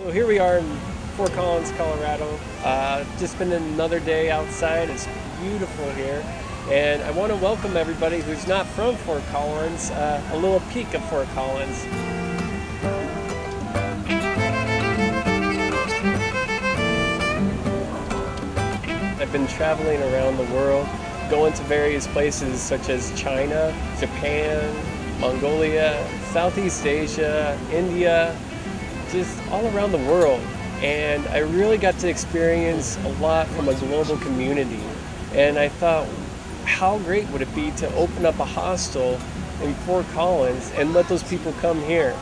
So here we are in Fort Collins, Colorado. Just been another day outside. It's beautiful here. And I want to welcome everybody who's not from Fort Collins, a little peek of Fort Collins. I've been traveling around the world, going to various places such as China, Japan, Mongolia, Southeast Asia, India, just all around the world. And I really got to experience a lot from a global community. And I thought, how great would it be to open up a hostel in Fort Collins and let those people come here?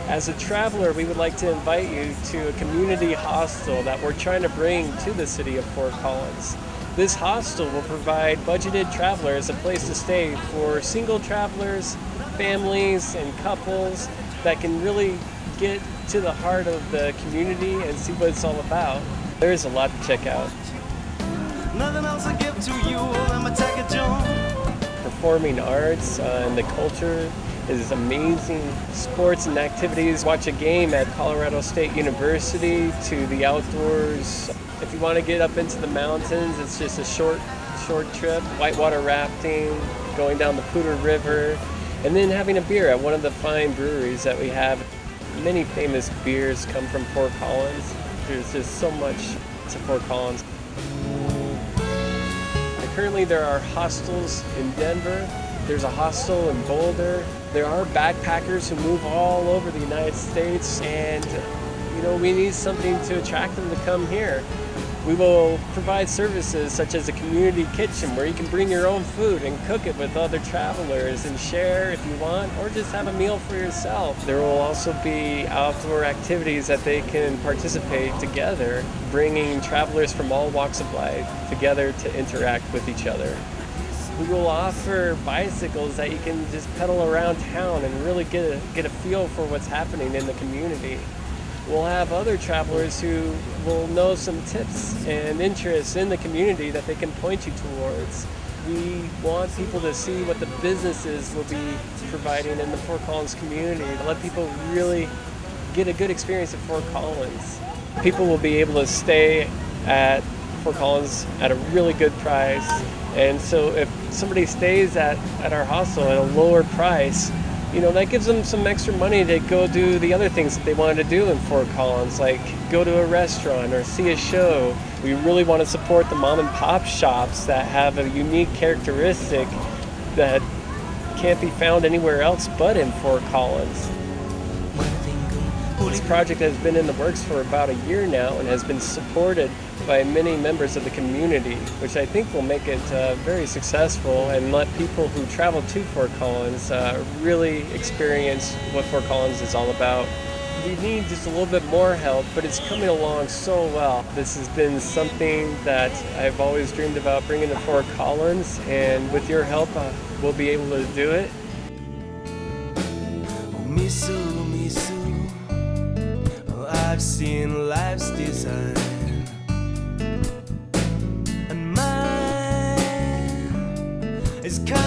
As a traveler, we would like to invite you to a community hostel that we're trying to bring to the city of Fort Collins. This hostel will provide budgeted travelers a place to stay for single travelers, families, and couples that can really get to the heart of the community and see what it's all about. There's a lot to check out. Nothing else I give to you, I'm a take a job. Performing arts and the culture is amazing. Sports and activities. Watch a game at Colorado State University, to the outdoors. If you want to get up into the mountains, it's just a short trip. Whitewater rafting, going down the Poudre River, and then having a beer at one of the fine breweries that we have. Many famous beers come from Fort Collins. There's just so much to Fort Collins. Currently there are hostels in Denver. There's a hostel in Boulder. There are backpackers who move all over the United States, and we need something to attract them to come here. We will provide services such as a community kitchen where you can bring your own food and cook it with other travelers and share if you want, or just have a meal for yourself. There will also be outdoor activities that they can participate together, bringing travelers from all walks of life together to interact with each other. We will offer bicycles that you can just pedal around town and really get a feel for what's happening in the community. We'll have other travelers who will know some tips and interests in the community that they can point you towards. We want people to see what the businesses will be providing in the Fort Collins community, to let people really get a good experience at Fort Collins. People will be able to stay at Fort Collins at a really good price. And so if somebody stays at our hostel at a lower price, that gives them some extra money to go do the other things that they wanted to do in Fort Collins, like go to a restaurant or see a show. We really want to support the mom and pop shops that have a unique characteristic that can't be found anywhere else but in Fort Collins. This project has been in the works for about a year now and has been supported by many members of the community, which I think will make it very successful and let people who travel to Fort Collins really experience what Fort Collins is all about. We need just a little bit more help, but it's coming along so well. This has been something that I've always dreamed about bringing to Fort Collins, and with your help, we'll be able to do it. I've seen life's design, and mine is kind